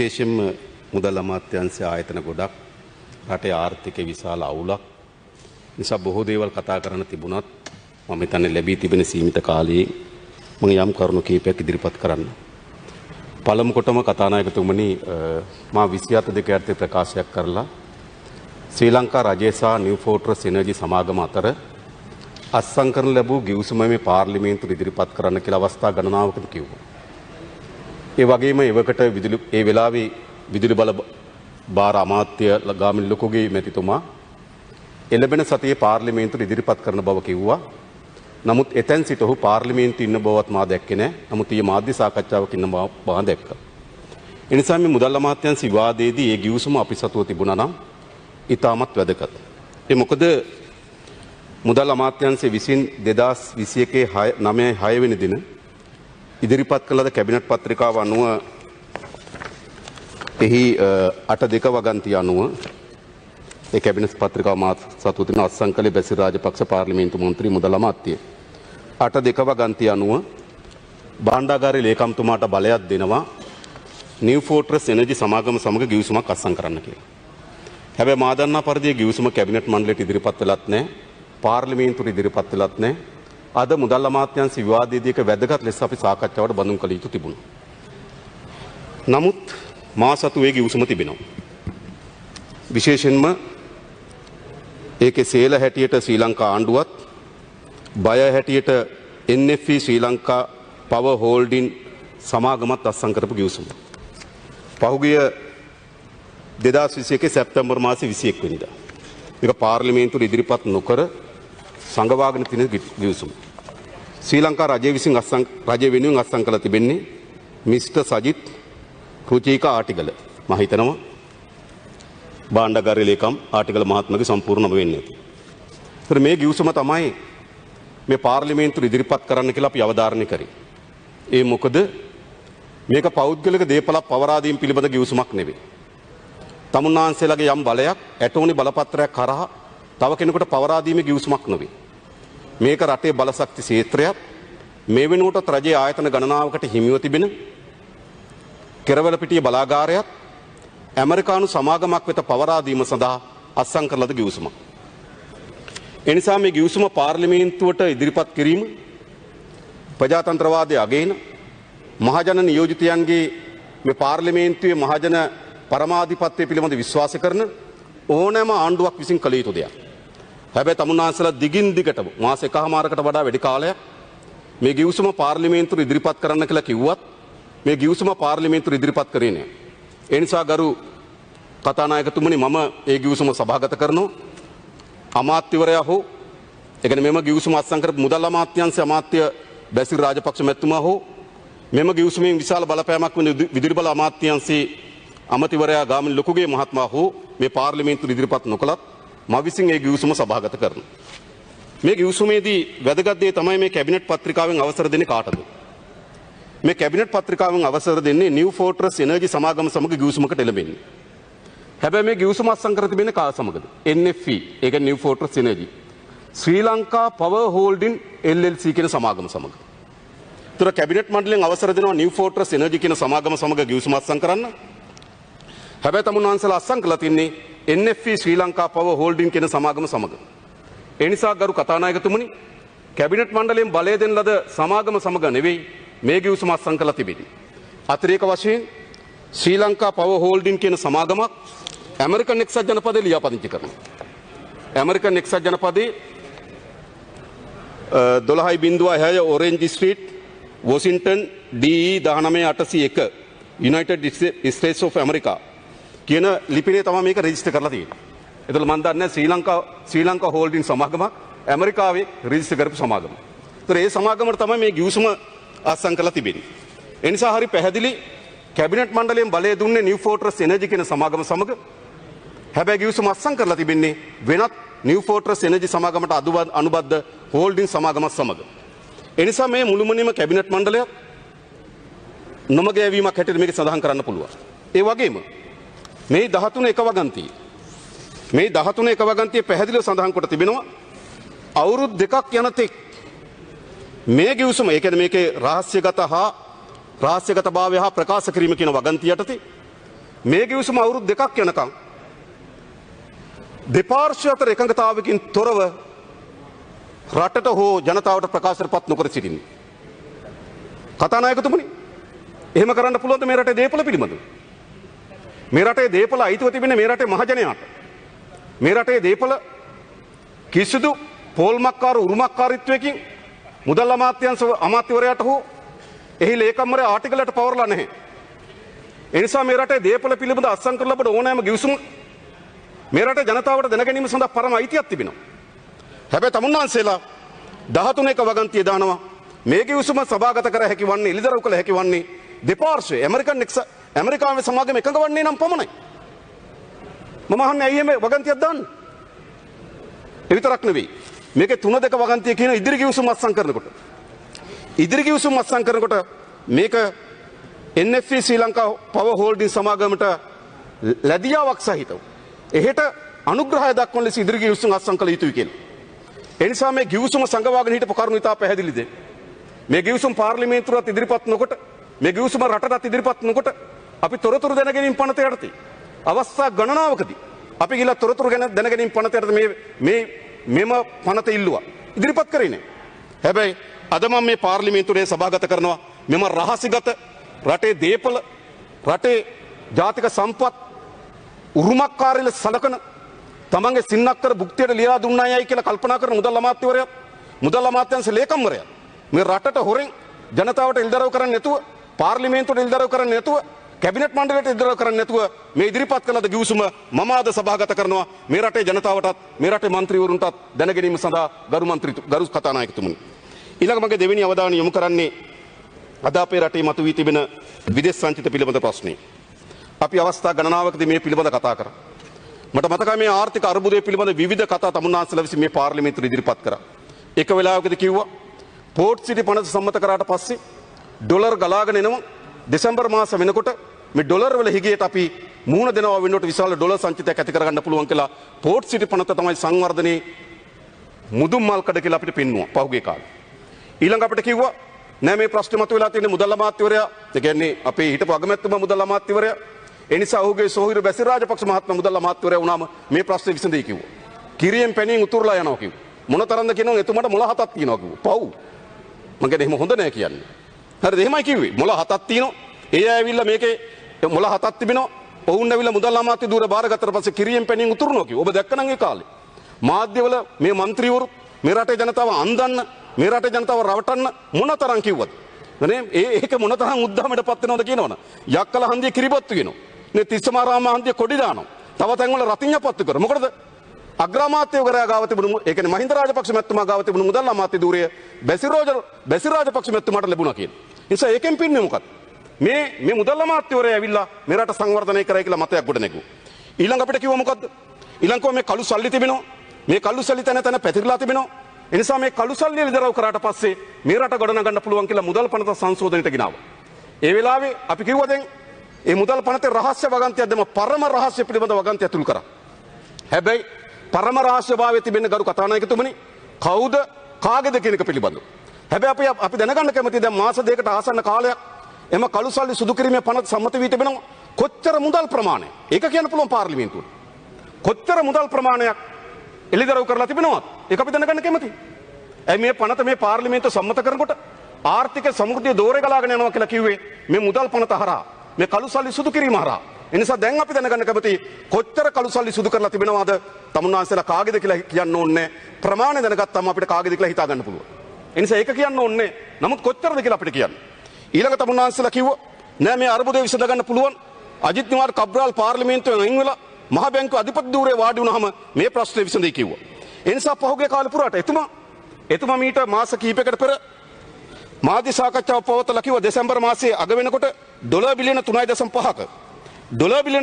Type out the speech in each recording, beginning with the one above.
විශේෂයෙන්ම මුදල් අමාත්‍යාංශය ආයතන ගොඩක් රටේ ආර්ථිකයේ විශාල අවුලක් නිසා බොහෝ දේවල් කතා කරන්න තිබුණත් මම හිතන්නේ ලැබී තිබෙන සීමිත කාලයේ මම යම් කරුණු කීපයක් ඉදිරිපත් කරන්න. පළමු කොටම කතානායකතුමනි මා 27 යටතේ ප්‍රකාශයක් කරලා ශ්‍රී ලංකා රජය සහ නිව් ෆෝර්ට්‍රස් එනර්ජි සමාගම අතර අත්සන් කරන ලැබූ ගිවිසුම මේ පාර්ලිමේන්තුවට ඉදිරිපත් කරන්න කියලා අවස්ථා ගණනාවකදී කිව්වා. ඒ වගේම එවකට ඒ වෙලාවේ විදුලි බල භාර අමාත්‍ය ගාමිණී ලොකුගේ මැතිතුමා එළඹෙන සතියේ පාර්ලිමේන්තුවට ඉදිරිපත් කරන බව කිව්වා. නමුත් එතෙන් සිට ඔහු පාර්ලිමේන්තුවේ ඉන්න බවත් මා දැක්කේ නැහැ. නමුත් ඊයේ මාධ්‍ය සාකච්ඡාවක ඉන්න බව මා දැක්කා. ඒ නිසා මේ මුදල් අමාත්‍යාංශ විවාදයේදී ඒ ගිවිසුම අපි සතුව තිබුණා නම් ඉතාමත් වැදගත්. ඒ මොකද මුදල් අමාත්‍යාංශය විසින් 2021 9 වෙනි දින ඉදිරිපත් කළ කැබිනට් පත්‍රිකාව අනුව එහි 8.2 වගන්තිය අනුව ඒ කැබිනට් පත්‍රිකාව මාත් සතු තින අත්සන් කළේ බැසිල් රාජපක්ෂ පාර්ලිමේන්තු මන්ත්‍රී මුදල් අමාත්‍ය 8.2 වගන්තිය අනුව භාණ්ඩාගාරයේ ලේකම්තුමාට බලයක් දෙනවා නිව් ෆෝර්ට්‍රස් එනර්ජි සමාගම සමග ගිවිසුමක් අත්සන් කරන්න කියලා. හැබැයි මා දන්නා පරිදි ගිවිසුම කැබිනට් මණ්ඩලයට ඉදිරිපත් වෙලත් නැහැ. පාර්ලිමේන්තුවට ඉදිරිපත් වෙලත් නැහැ. අද මුදල් අමාත්‍යාංශ විවාදයේදී එක වැදගත් ලෙස අපි සාකච්ඡාවට බඳුන් කළ යුතු තිබුණා. නමුත් මා සතු වේ ගිවිසුම තිබෙනවා. විශේෂයෙන්ම ඒකේ සේල හැටියට ශ්‍රී ලංකා ආණ්ඩුවත් බය හැටියට NFE ශ්‍රී ලංකා පවර් හෝල්ඩින් සමාගමත් අත්සන් කරපු ගිවිසුම. පහුගිය 2021 සැප්තැම්බර් මාසේ 21 වෙනිදා. මේක පාර්ලිමේන්තුවට ඉදිරිපත් නොකර සංගවාගෙන තියෙන ගිවිසුම. ශ්‍රී ලංකා රජය විසින් රජය වෙනුවෙන් අත්සන් කළ තිබෙන්නේ මිස්ටර් සජිත් රුචිකා ආටිගල. මම හිතනවා භාණ්ඩාගාරයේ ලේකම් ආටිගල මහත්මයාගේ සම්පූර්ණ නම වෙන්නේ නැති. ඒතර මේ ගිවිසුම තමයි මේ පාර්ලිමේන්තුවට ඉදිරිපත් කරන්න කියලා අපි අවධාරණය කරේ. ඒ මොකද මේක පෞද්ගලික දේපල පවරාදීම් පිළිබඳ ගිවිසුමක් නෙවෙයි. තමුන්නාන්සේලාගේ යම් බලයක් ඇටෝනි බලපත්‍රයක් කරා තව කෙනෙකුට පවරාදීමේ ගිවිසුමක් නෙවෙයි. මේක රටේ බලශක්ති ක්ෂේත්‍රයක්. මේ වෙනුවටත් රජයේ ආයතන ගණනාවකට හිමිව තිබෙන කෙරවලපිටිය බලාගාරයක් ඇමරිකානු සමාගමක් වෙත පවරාදීම සඳහා අත්සන් කළ ලද ගිවිසුමක්. ඒ නිසා මේ ගිවිසුම පාර්ලිමේන්තුවට ඉදිරිපත් කිරීම ප්‍රජාතන්ත්‍රවාදයේ අගයන මහජන නියෝජිතයන්ගේ මේ පාර්ලිමේන්තුවේ මහජන පරමාධිපත්‍යය පිළිබඳ විශ්වාස කරන ඕනෑම ආණ්ඩුවක් විසින් කළ යුතු දෙයක්. හැබැයි තමුන්නාන්සලා දිගින් දිගටම මාස එකහමාරකට වඩා වැඩි කාලයක් මේ ගිවිසුම පාර්ලිමේන්තුවට ඉදිරිපත් කරන්න කියලා කිව්වත් මේ ගිවිසුම පාර්ලිමේන්තුවට ඉදිරිපත් කරේ නෑ. ඒ නිසා ගරු කතානායකතුමනි මම ඒ ගිවිසුම සභාගත කරනවා. අමාත්‍යවරයා හෝ ඒ කියන්නේ මෙම ගිවිසුම අත්සන් කරපු මුදල් අමාත්‍යාංශ අමාත්‍ය බැසිල් රාජපක්ෂ මැතිතුමා හෝ මෙම ගිවිසුමෙන් විශාල බලපෑමක් වන විදුලි බල අමාත්‍යාංශයේ අමාත්‍යවරයා ගාමිණී ලොකුගේ මහත්මයා හෝ මේ පාර්ලිමේන්තුවට ඉදිරිපත් නොකළත් මම විසින් ඒ ගිවිසුම සභාගත කරනවා. මේ ගිවිසුමේදී වැදගත් දේ තමයි මේ කැබිනට් පත්‍රිකාවෙන් අවසර දෙන්නේ කාටද? මේ කැබිනට් පත්‍රිකාවෙන් අවසර දෙන්නේ නිව් ෆෝර්ට්‍රස් එනර්ජි සමාගම සමග ගිවිසුමකට එළඹෙන්නේ. හැබැයි මේ ගිවිසුම අත්සන් කර තිබෙන්නේ කා සමගද? NFE ඒ කියන්නේ නිව් ෆෝර්ට්‍රස් එනර්ජි ශ්‍රී ලංකා පවර් හෝල්ඩින් LLC කියන සමාගම සමග. ඒතර කැබිනට් මණ්ඩලයෙන් අවසර දෙනවා නිව් ෆෝර්ට්‍රස් එනර්ජි කියන සමාගම සමග ගිවිසුම අත්සන් කරන්න. හැබැයි තමුන්නාන්සලා අත්සන් කළා තින්නේ NFE ශ්‍රී ලංකා පවර් හෝල්ඩින් කියන සමාගම සමග. ඒ නිසා ගරු කතානායකතුමනි කැබිනට් මණ්ඩලයෙන් බලය දෙන ලද සමාගම සමග නෙවෙයි මේ ගිවිසුම අත්සන් කළා තිබෙන්නේ. අතිරේක වශයෙන් ශ්‍රී ලංකා පවර් හෝල්ඩින් කියන සමාගමක් ඇමරිකන් එක්සත් ජනපදයේ ලියාපදිංචි කරනවා. ඇමරිකන් එක්සත් ජනපදයේ 12.6 orange street Washington DE 19801 United States of America කියන ලිපිනේ තමයි මේක රෙජිස්ටර් කරලා තියෙන්නේ. ඒතකොට මම දන්නේ ශ්‍රී ලංකා හෝල්ඩින් සමාගම ඇමරිකාවේ රෙජිස්ටර් කරපු සමාගම. ඒතර ඒ සමාගමට තමයි මේ ගිවිසුම අත්සන් කරලා තිබෙන්නේ. ඒ නිසා හරි පැහැදිලි කැබිනට් මණ්ඩලයෙන් බලය දුන්නේ නිව් ෆෝර්ට්‍රස් එනර්ජි කියන සමාගම සමග. හැබැයි ගිවිසුම අත්සන් කරලා තිබෙන්නේ වෙනත් නිව් ෆෝර්ට්‍රස් එනර්ජි සමාගමට අනුබද්ධ හෝල්ඩින් සමාගමත් සමග. ඒ නිසා මේ මුළුමනින්ම කැබිනට් මණ්ඩලය නොමග යැවීමක් හැටියට මේක සඳහන් කරන්න පුළුවන්. ඒ වගේම මේ 13 එක වගන්තිය මේ 13 එක වගන්තිය පැහැදිලිව සඳහන් කොට තිබෙනවා අවුරුදු දෙකක් යන තෙක් මේ ගිවිසුම ඒ කියන්නේ මේකේ රහස්‍යගත භාවය හා ප්‍රකාශ කිරීම කියන වගන්තිය යටතේ මේ ගිවිසුම අවුරුදු දෙකක් යනකම් දෙපාර්ශ්ව අතර එකඟතාවකින් තොරව රටට හෝ ජනතාවට ප්‍රකාශපත් නොකර සිටින්නේ. කතානායකතුමනි, එහෙම කරන්න පුළුවන්ද මේ රටේ දේපොළ පිළිබඳව? මේ රටේ දේපොළ අයිතිව තිබෙන්නේ මේ රටේ මහජනයාට. මේ රටේ දේපොළ කිසිදු පෝල්මක්කාර උරුමකාරීත්වයකින් මුදල් අමාත්‍යාංශ අමාත්‍යවරයාට හෝ එහි ලේකම්වරයා ආටිකලයට පවරලා නැහැ. ඒ නිසා මේ රටේ දේපොළ පිළිබඳ අත්සන් කර ලබන ඕනෑම ගිවිසුම මේ රටේ ජනතාවට දැන ගැනීම සඳහා පරම අයිතියක් තිබෙනවා. හැබැයි තමුන්නාන්සේලා 13ක වගන්තිය දානවා මේ ගිවිසුම සභාගත කර හැකි වන්නේ එළිදරව් කළ හැකි වන්නේ දෙපාර්ශ්වයේ ඇමරිකාවේ සමාගම එකඟ වන්නේ නම් පමණයි. මම අහන්නේ ඇයි එහෙම වගන්තියක් දාන්නේ? ඒ විතරක් නෙවෙයි. මේකේ 3-2 වගන්තිය කියන ඉදිරි ගිවිසුම් අත්සන් කරනකොට මේක NFE ශ්‍රී ලංකා පවර් හෝල්ඩින් සමාගමට ලැබියාවක් සහිතව එහෙට අනුග්‍රහය දක්වන ලෙස ඉදිරි ගිවිසුම් අත්සන් කළ යුතුයි කියලා. ඒ නිසා මේ ගිවිසුම සංගවාගෙන හිටපු කරුණු ඉතා පැහැදිලිද? මේ ගිවිසුම් පාර්ලිමේන්තුවට ඉදිරිපත් නොකොට මේ ගිවිසුම රටට ඉදිරිපත් නොකොට අපි තොරතුරු දැන ගැනීම පනත යටතේ අවස්ථා ගණනාවකදී අපි ගිහලා තොරතුරු ගැන දැන ගැනීම පනත යටතේ මෙම පනත ඉල්ලුවා. ඉදිරිපත් කරේ නෑ. හැබැයි අද මම මේ පාර්ලිමේන්තුවේ සභාගත කරනවා මෙම රහසිගත රටේ දේපල රටේ ජාතික සම්පත් උරුමකාරීල සලකන තමන්ගේ සින්නක්කර භුක්තියට ලියලා දුන්නායයි කියලා කල්පනා කරන මුදල් අමාත්‍යාංශ ලේකම්වරයා මේ රටට හොරෙන් ජනතාවට එල්දරව් කරන්නේ නැතුව පාර්ලිමේන්තුවට එල්දරව් කරන්නේ නැතුව කැබිනට් මණ්ඩලයට එල්දරව් කරන්නේ නැතුව මේ ඉදිරිපත් කළ ගිවිසුම මම අද සභාගත කරනවා මේ රටේ ජනතාවටත් මේ රටේ മന്ത്രിවරුන්ටත් දැන ගැනීම සඳහා ගරු කතානායකතුමනි. ඊළඟ මගේ දෙවෙනි අවධානය යොමු කරන්නේ අද අපේ රටේ මතුවී තිබෙන විදේශ සංචිත පිළිබඳ ප්‍රශ්නේ. අපි අවස්ථා ගණනාවකදී මේ පිළිබඳ කතා කරා. මට මතකයි මේ ආර්ථික අර්බුදය පිළිබඳ විවිධ කතා තමුන්නාන්සලා විසින් මේ පාර්ලිමේන්තුවේ ඉදිරිපත් කරා. එක වෙලාවකදී කිව්වා පෝට් සිටි පනත සම්මත කරාට පස්සේ ඩොලර් ගලාගෙන එනවා දෙසැම්බර් මාස වෙනකොට මේ ඩොලර් වල හිගයට අපි මුහුණ දෙනවා වෙනකොට විශාල ඩොලර් සංචිතයක් ඇති කරගන්න පුළුවන් කියලා පෝට් සිටි පනත තමයි සංවර්ධනයේ මුදුන් මල්කඩ කියලා අපිට පෙන්වුවා පහුගිය කාලේ. ඊළඟ අපිට කිව්වා නෑ මේ ප්‍රශ්නේ මතුවලා තියෙන්නේ මුදල් අමාත්‍යවරයා ඒ කියන්නේ අපේ හිටපු අගමැතිතුමා මුදල් අමාත්‍යවරයා ඒ නිසා ඔහුගේ සොහොයුරු බැසිල් රාජපක්ෂ මහත්මයා මුදල් අමාත්‍යවරයා වුණාම මේ ප්‍රශ්නේ විසඳෙයි කිව්වා. කිරියෙන් පැණියෙන් උතුරලා යනවා කිව්වා. මොනතරම්ද කියනවා එතුමාට මොළ 7ක් තියෙනවා කිව්වා. පව්. මම කියන්නේ එහෙම හොඳ නෑ කියන්නේ. හරිද? එහෙමයි කිව්වේ. මොළ 7ක් තියෙනවා. ඒ ඇවිල්ලා මේකේ මොළ 7ක් තිබෙනවා. ඔවුන් ඇවිල්ලා මුදල් අමාත්‍ය ධූර බාරගත්තට පස්සේ කිරියෙන් පැණියෙන් උතුරනවා කිව්වා. ඔබ දැක්කනම් ඒ කාලේ. මාධ්‍යවල මේ മന്ത്രിවරු මේ රටේ ජනතාව අන්දන්න මේ රටේ ජනතාව රවටන්න මොනතරම් කිව්වද? නේ ඒක මොනතරම් උද්දාමයට පත් වෙනවද කියනවනේ. යක්කල හන්දිය කිරිබත්තු කියනවා. නේ තිස්සමාරාම හන්දිය කොඩි දානවා. තව තැන්වල රතිඤ්ඤ පත්තු කර. මොකටද? අග්‍රාමාත්‍යවරයා ගාව තිබුණු ඒ කියන්නේ මහින්ද රාජපක්ෂ මැතිතුමා ගාව තිබුණු මුදල් අමාත්‍ය ධූරය බැසිල් රාජපක්ෂ මැතිතුමාට ලැබුණා කියන. නිසා ඒකෙන් පින්නේ මොකක්ද? මේ මුදල් අමාත්‍යවරයා ඇවිල්ලා මේ රට සංවර්ධනය කරයි කියලා මතයක් ගොඩ නැගුවා. ඊළඟ අපිට කිව්වා මොකද්ද? ඊළඟ මේ කළු සල්ලි තිබෙනවා. මේ කළු සල්ලි තැන පැතිරලා තිබෙනවා. ඒ නිසා මේ කළු සල්ලි එළිදරව් කරාට පස්සේ මේ රට ගොඩනගන්න පුළුවන් කියලා මුදල් පනත සංශෝධනයට ගෙනාවා. ඒ වෙලාවේ අපි කිව්වා දැන් මේ මුදල් පනතේ රහස්‍ය වගන්තියක් දෙම පරම රහස්‍ය පිළිබඳ වගන්තිය ඇතුළු කරා. හැබැයි පරම රහස්‍යභාවයේ තිබෙන ගරු කතානායකතුමනි කවුද කාගේද කියන එක පිළිබඳව. හැබැයි අපි දැනගන්න කැමතියි දැන් මාස දෙකකට ආසන්න කාලයක් එම කළු සල්ලි සුදු කිරීමේ පනත සම්මත වී තිබෙනවා. කොච්චර මුදල් ප්‍රමාණය? ඒක කියන්න පුළුවන් පාර්ලිමේන්තුවට. කොච්චර මුදල් ප්‍රමාණයක් එළිදරව් කරලා තිබෙනවද? ඒක අපි දැනගන්න කැමතියි. මේ පනත මේ පාර්ලිමේන්තුව සම්මත කරනකොට ආර්ථික සමෘද්ධිය දෝරේ ගලාගෙන යනවා කියලා කිව්වේ මේ මුදල් පනත හරහා මේ කළු සල්ලි සුදු කිරීම හරහා. ඒ නිසා දැන් අපි දැනගන්න කැමතියි කොච්චර කළු සල්ලි සුදු කරලා තිබෙනවද? තමුන්නාන්සලා කාගේද කියලා කියන්න ඕනේ. ප්‍රමාණය දැනගත්තාම අපිට කාගේද කියලා හිතා ගන්න පුළුවන්. ඒ නිසා ඒක කියන්න ඕනේ. නමුත් කොච්චරද කියලා අපිට කියන්න. ඊළඟ තමුන්නාන්සලා කිව්වා නෑ මේ අර්බුදය විසඳ ගන්න පුළුවන්. අජිත් නිවාඩ් කබ්‍රාල් පාර්ලිමේන්තුවෙන් අයින් වෙලා මහ බැංකුව අධිපති ධූරේ වාඩි වුණාම මේ ප්‍රශ්නේ විසඳෙයි කිව්වා. ඒ නිසා පහුගිය කාලේ පුරාට එතුමා මීට මාස කිහිපයකට පෙර මාධ්‍ය සාකච්ඡාවක් පවත්වලා කිව්වා දෙසැම්බර් මාසයේ අග වෙනකොට ඩොලර් බිලියන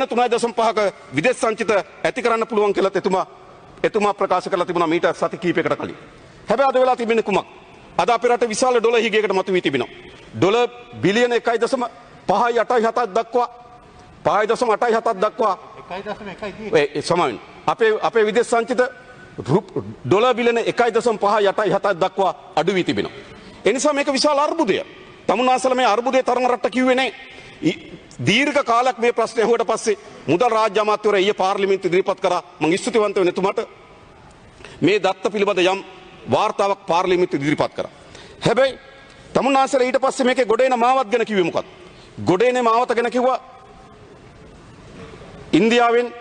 3.5ක විදේශ සංචිත ඇති කරන්න පුළුවන් කියලා එතුමා ප්‍රකාශ කරලා තිබුණා මීට සති කිහිපයකට කලින්. හැබැයි අද වෙලා තිබෙන්නේ කුමක්? අද අපේ රටේ විශාල ඩොලර් හිගයකට මතුවී තිබෙනවා. ඩොලර් බිලියන 1.587ක් දක්වා 5.87ක් දක්වා 1.1 සමාන අපේ විදේශ සංචිත ඩොලර් බිලියන 1.587ක් දක්වා අඩු වී තිබෙනවා. ඒ නිසා මේක විශාල අර්බුදයක්. තමුන්නාන්සලා මේ අර්බුදයේ තරම රට්ට කිව්වේ නැහැ. දීර්ඝ කාලයක් මේ ප්‍රශ්නය ඇහුවට පස්සේ මුදල් රාජ්‍ය අමාත්‍යවරයා ඊයේ පාර්ලිමේන්තු ඉදිරිපත් කරා. මම ස්තුතිවන්ත වෙන එතුමාට මේ දත්ත පිළිබඳ යම් වාර්තාවක් පාර්ලිමේන්තු ඉදිරිපත් කරා. හැබැයි තමුන්නාන්සලා ඊට පස්සේ මේකේ ගොඩේන මාවත් ගැන කිව්වේ මොකක්ද? ගොඩේනේ මාවත ගැන කිව්වා ඉන්දියාවෙන්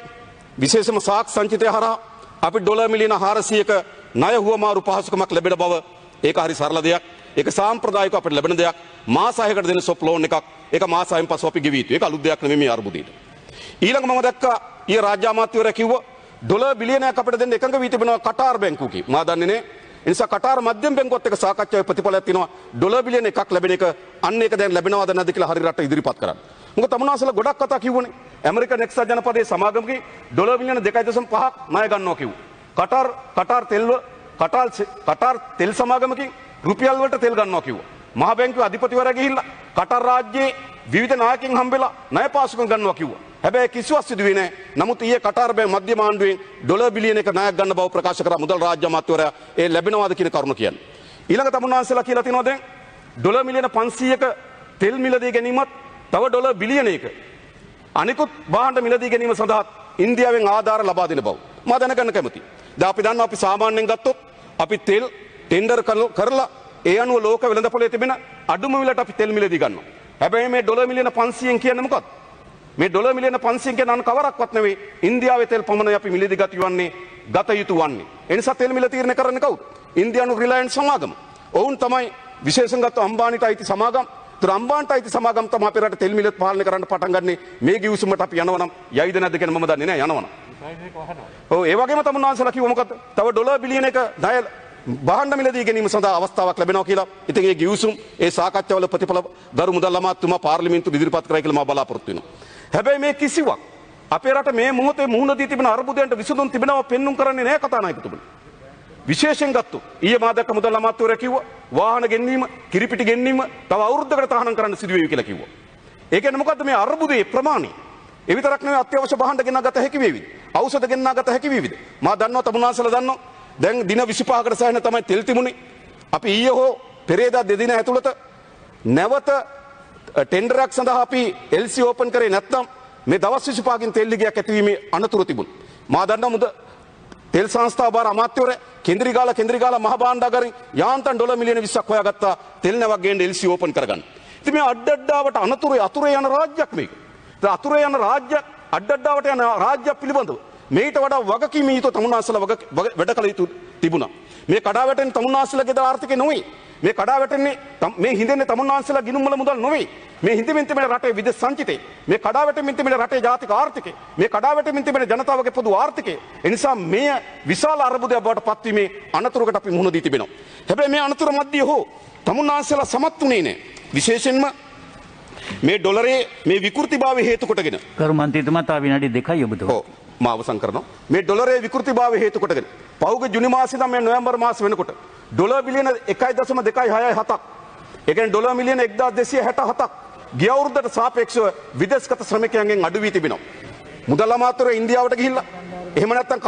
විශේෂම සාක් සංචිතය හරහා අපි ඩොලර් මිලියන 400ක ණය හුවමාරු පහසුකමක් ලැබෙන බව ඒක හරි සරල දෙයක්. ඒක සාම්ප්‍රදායිකව අපිට ලැබෙන දෙයක්. මාස 6කට දෙන සොප් ලෝන් එකක්. ඒක මාස 6න් පස්ව අපි ගෙවිය යුතුයි. ඒක අලුත් දෙයක් නෙමෙයි මේ අර්බුදයට. ඊළඟ මම දැක්කා ඊයේ රාජ්‍ය අමාත්‍යවරයා කිව්වා ඩොලර් බිලියනයක් අපිට දෙන්න එකඟ වී තිබෙනවා කටාර් බැංකුව කි. මා දන්නේ නේ. ඒ නිසා කටාර් මධ්‍යම බැංකුවත් එක්ක සාකච්ඡාවේ ප්‍රතිඵලයක් තියෙනවා. ඩොලර් බිලියන එකක් ලැබෙන එක අන්න ඒක දැන් ලැබෙනවද නැද්ද කියලා හරි රට ඉදිරිපත් කරන්න. මොකද තමුන්නාන්සලා ගොඩක් කතා කිව්වනේ. ඇමරිකන් එක්සත් ජනපදයේ සමාගමකේ ඩොලර් බිලියන 2.5ක් ණය ගන්නවා කිව්වා. කටාර් තෙල් සමාගමකින් රුපියල් වලට තෙල් ගන්නවා කිව්වා. මහ බැංකුවේ අධිපතිවරයා ගිහිල්ලා කටාර් රාජ්‍යයේ විවිධ නායකයන් හම්බෙලා ණය පාසුකම් ගන්නවා කිව්වා. හැබැයි කිසිවක් සිදුවේ නැහැ. නමුත් ඊයේ කටාර් මධ්‍යම ආණ්ඩුවෙන් ඩොලර් බිලියන එක ණයක් ගන්න බව ප්‍රකාශ කරා මුදල් රාජ්‍ය අමාත්‍යවරයා. ඒ ලැබෙනවාද කියන කරුණ කියන්නේ. ඊළඟ තමුන්නාන්සලා කියලා තිනවා දැන් ඩොලර් මිලියන 500ක තෙල් මිලදී ගැනීමත් තව ඩොලර් බිලියනයක අනිකුත් භාණ්ඩ මිලදී ගැනීම සඳහා ඉන්දියාවෙන් ආධාර ලබා දෙන බව මා දැනගන්න කැමතියි. දැන් අපි දන්නවා අපි සාමාන්‍යයෙන් ගත්තොත් අපි තෙල් ටෙන්ඩර් කරලා ඒ අනුව ලෝක වෙළඳපොලේ තිබෙන අඩුම මිලට අපි තෙල් මිලදී ගන්නවා. හැබැයි මේ ඩොලර් මිලියන 500න් කියන්නේ මොකක්ද? මේ ඩොලර් මිලියන 500න් කියන අන කවරක්වත් නෙවෙයි ඉන්දියාවේ තෙල් පමණයි අපි මිලදී ගත යුතු වන්නේ. ඒ නිසා තෙල් මිල තීරණය කරන්නේ කවුද? ඉන්දියානු රිලයන්ස් සමාගම. ඔවුන් තමයි විශේෂයෙන් ගත්ත අම්බානිට අයිති සමාගම්. ඒතර අම්බානිට අයිති සමාගම් තමයි අපේ රට තෙල් මිල පාලනය කරන්න පටන් ගන්නෙ. මේ ගිවිසුමට අපි යනවනම් යයිද නැද්ද කියන මම දන්නේ නැහැ යනවනම්. ඔව් ඒ වගේම තමුන්නාන්සලා කිව්ව මොකද්ද? තව ඩොලර් බිලියන එක ණය භාණ්ඩ මිලදී ගැනීම සඳහා අවස්ථාවක් ලැබෙනවා කියලා. ඉතින් ඒ ගිවිසුම් ඒ සාකච්ඡාවල ප්‍රතිඵල ගරු මුදල් අමාත්‍යතුමා පාර්ලිමේන්තුවට ඉදිරිපත් කරයි කියලා මම බලාපොරොත්තු වෙනවා. හැබැයි මේ කිසිවක් අපේ රට මේ මොහොතේ මුහුණ දී තිබෙන අර්බුදයන්ට විසඳුම් තිබෙනවා පෙන්눔 කරන්නේ නැහැ කතානායකතුමනි. විශේෂයෙන් ගත්තොත් ඊයේ මා දැක්ක මුදල් අමාත්‍යවරයා කිව්වා වාහන ගෙන්වීම, කිරිපිටි ගෙන්වීම තව අවුරුද්දකට තහනම් කරන්න සිදු වෙයි කියලා කිව්වා. ඒ කියන්නේ මොකද්ද මේ අර්බුදයේ ප්‍රමාණය? ඒ විතරක් නෙවෙයි අත්‍යවශ්‍ය භාණ්ඩ ගෙනාගත හැකි වේවිද? ඖෂධ ගෙනාගත හැකි වේවිද? මා දන්නවා තමුන්නාන්සලා දන්නවා දැන් දින 25කට සෑහෙන තමයි තෙල් තිබුණේ. අපි ඊයේ හෝ පෙරේදා දෙදින ඇතුළත නැවත ටෙන්ඩරයක් සඳහා අපි LC ඕපන් කරේ නැත්නම් මේ දවස් 25කින් තෙල් ලිගයක් ඇතිවීමේ අනතුරු තිබුණා. මා දන්නවා තෙල් සංස්ථාව බාර අමාත්‍යවරයා කෙන්ද්‍රිගාලා මහ භාණ්ඩාගාරයෙන් යාන්තම් ඩොලර් මිලියන 20ක් හොයාගත්තා තෙල් නැවක් ගේන්න LC ඕපන් කරගන්න. ඉතින් මේ අඩඩාවට අතුරේ යන රාජ්‍යයක් මේක. ඒ අතුරේ යන රාජ්‍ය අඩඩාවට යන රාජ්‍යයක් පිළිබඳව මේට වඩා වගකීම යුතු තමුන්නාන්සලා වැඩ කළ යුතු තිබුණා. මේ කඩා වැටෙන තමුන්නාන්සලාගේ ආර්ථිකය නොවේ. මේ කඩා වැටෙන්නේ මේ හිඳෙන්නේ තමුන්නාන්සලා ගිණුම් වල මුදල් නොවේ. මේ හිඳෙමින් තිබෙන රටේ විදේශ සංචිතේ, මේ කඩා වැටෙමින් තිබෙන රටේ ජාතික ආර්ථිකය, මේ කඩා වැටෙමින් තිබෙන ජනතාවගේ පොදු ආර්ථිකය. ඒ නිසා මේ විශාල අර්බුදයක් බවට පත්වීමේ අනතුරකට අපි මුහුණ දී තිබෙනවා. හැබැයි මේ අනතුර මැද්දේ හෝ තමුන්නාන්සලා සමත් වුණේ නැහැ. විශේෂයෙන්ම මේ ඩොලරේ මේ විකෘතිභාවය හේතු කොටගෙන කරු මන්ත්‍රීතුමා තව විනාඩි 2යි ඔබතුමා. ඔව් මම අවසන් කරනවා. මේ ඩොලරේ විකෘතිභාවය හේතු කොටගෙන පහුගිය ජුනි මාසයේ ඉඳන් මේ නොවැම්බර් මාස වෙනකොට ඩොලර් බිලියන 1.267ක් ඒ කියන්නේ ඩොලර් මිලියන 1267ක් ගිය අවුරුද්දට සාපේක්ෂව විදේශගත ශ්‍රමිකයන්ගෙන් අඩු වී තිබෙනවා. මුදල් අමාත්‍යවරයා ඉන්දියාවට ගිහිල්ලා එහෙම නැත්නම්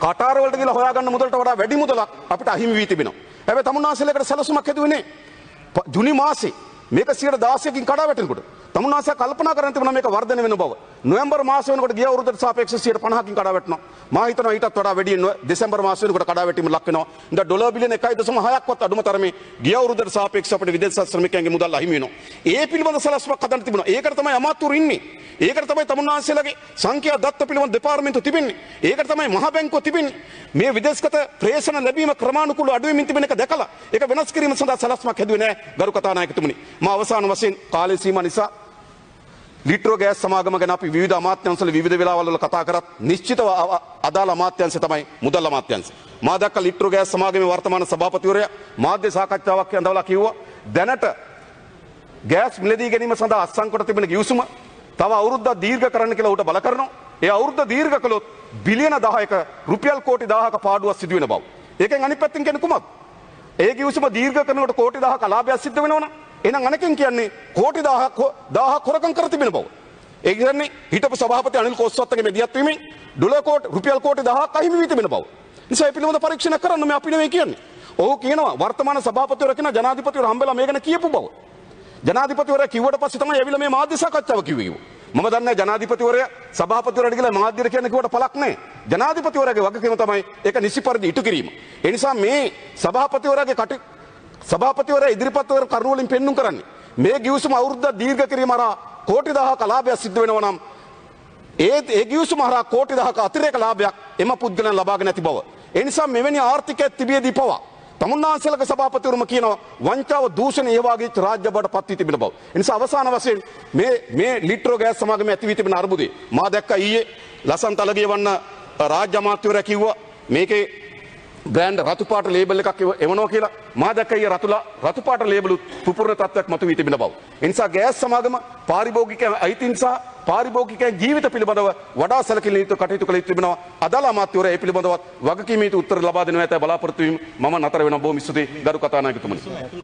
කටාර් වලට ගිහිල්ලා හොයාගන්න මුදලට වඩා වැඩි මුදලක් අපිට අහිමි වී තිබෙනවා. හැබැයි තමුන්නාන්සලයකට සැලසුමක් හැදුවේ නැහැ. ජුනි මාසේ මේක 16%කින් කඩා වැටෙනකොට තමුන්නාන්සලා කල්පනා කරන් තිබුණා මේක වර්ධනය වෙන බව. නොවැම්බර් මාස වෙනකොට ගිය අවුරුද්දට සාපේක්ෂව 50%කින් කඩා වැටෙනවා. මා හිතනවා ඊටත් වඩා වැඩි දෙසැම්බර් මාස වෙනකොට කඩා වැටීම ලක් වෙනවා. ඉතින් ඩොලර් බිලියන 1.6ක්වත් අඩුම තරමේ ගිය අවුරුද්දට සාපේක්ෂව අපිට විදේශ ශ්‍රමිකයන්ගේ මුදල් අහිමි වෙනවා. ඒ පිළිබඳ සලස්මක් හදන්න තිබුණා. ඒකට තමයි අමාත්‍යවරු ඉන්නේ. ඒකට තමයි තමුන්නාන්සලාගේ සංඛ්‍යා දත්ත පිළිබඳ දෙපාර්තමේන්තුව තිබෙන්නේ. ඒකට තමයි මහ බැංකුව තිබෙන්නේ. මේ විදේශගත ප්‍රේෂණ ලැබීම ක්‍රමානුකූලව අඩු වෙමින් තිබෙන එක දැකලා ඒක වෙනස් කිරීම සඳහා සලස්මක් හැදුවේ නැහැ ගරු කතානායකතුමනි. මම අවසාන වශයෙන් කාලේ සීමා නිසා ලිට්‍රෝ ගෑස් සමාගම ගැන අපි විවිධ අමාත්‍යංශවල විවිධ වෙලාවල් වල කතා කරත් නිශ්චිතව අදාළ අමාත්‍යංශය තමයි මුදල් අමාත්‍යංශය. මා දැක්ක ලිට්‍රෝ ගෑස් සමාගමේ වර්තමාන සභාපතිවරයා මාධ්‍ය සාකච්ඡාවක් යඳවලා කිව්වා දැනට ගෑස් මිලදී ගැනීම සඳහා අත්සන් කොට තිබෙන ගිවිසුම තව අවුරුද්දක් දීර්ඝ කරන්න කියලා උට බල කරනවා. ඒ අවුරුද්ද දීර්ඝ කළොත් බිලියන 10ක රුපියල් කෝටි 1000ක පාඩුවක් සිදු වෙන බව. ඒකෙන් අනිත් පැත්තෙන් කියන්නේ කුමක්ද? ඒ ගිවිසුම දීර්ඝ කරනකොට කෝටි 1000ක ලාභයක් සිද්ධ වෙනවනම් එහෙනම් අනකින් කියන්නේ කෝටි 1000ක් හොරකම් කර තිබෙන බව. ඒ කියන්නේ හිටපු සභාපති අනිල් කොස්සොත්තගේ මෙදියත් වීමෙන් රුපියල් කෝටි 1000ක් අහිමි වී තිබෙන බව. නිසා මේ පිළිබඳ පරීක්ෂණ කරන්න මේ අපි නෙවෙයි කියන්නේ. ඔහු කියනවා වර්තමාන සභාපතිවරයා කියන ජනාධිපතිවරු හම්බෙලා මේ ගැන කියපු බව. ජනාධිපතිවරයා කිව්වට පස්සේ තමයි ඇවිල්ලා මේ මාධ්‍ය සාකච්ඡාව කිව්වේ. මම දන්නේ ජනාධිපතිවරයා සභාපතිවරයාට කියලා මාධ්‍යර කියන්නේ කිව්වට පළක් නැහැ. ජනාධිපතිවරයාගේ වගකීම තමයි ඒක නිසි පරිදි ඉටු කිරීම. ඒ නිසා මේ සභාපතිවරයා ඉදිරිපත් කරන කරුණු වලින් පෙන්눔 කරන්නේ මේ ගිවිසුම අවුරුද්ද දීර්ඝ කිරීම හරහා කෝටි 1000ක ලාභයක් සිද්ධ වෙනවා නම් ඒ ගිවිසුම හරහා කෝටි 1000ක අතිරේක ලාභයක් එම පුද්ගලයන් ලබාගෙන නැති බව. ඒ නිසා මෙවැනි ආර්ථිකයක් තිබියදී පවා තමුන්නාන්සේලගේ සභාපතිවරුම කියනවා වංචාව දූෂණ ඒ වාගේ රාජ්‍ය බවට පත් වී තිබෙන බව. ඒ නිසා අවසාන වශයෙන් මේ ලිට්‍රෝ ගෑස් සමාගම ඇති වී තිබෙන අර්බුදේ මා දැක්කා ඊයේ ලසන් තලගිය වන්න රාජ්‍ය අමාත්‍යවරයා කිව්වා මේකේ බ්‍රෑන්ඩ් රතු පාට ලේබල් එකක් එවනවා කියලා. මා දැක්කා ඊයේ රතු පාට ලේබලුත් පුපුරන තත්ත්වයක් මතු වී තිබෙන බව. ඒ නිසා ගෑස් සමාගම පාරිභෝගිකයන් අයිතීන් සහ පාරිභෝගිකයන් ජීවිත පිළිබඳව වඩා සැලකිලි යුතු කටයුතු කළ යුතු තිබෙනවා. අදාළ අමාත්‍යවරයා ඒ පිළිබඳව වගකීම යුතු උත්තර ලබා දෙනවා ඇතැයි බලාපොරොත්තු වීම මම නතර වෙනවා. බොහොම ස්තුතියි ගරු කතානායකතුමනි.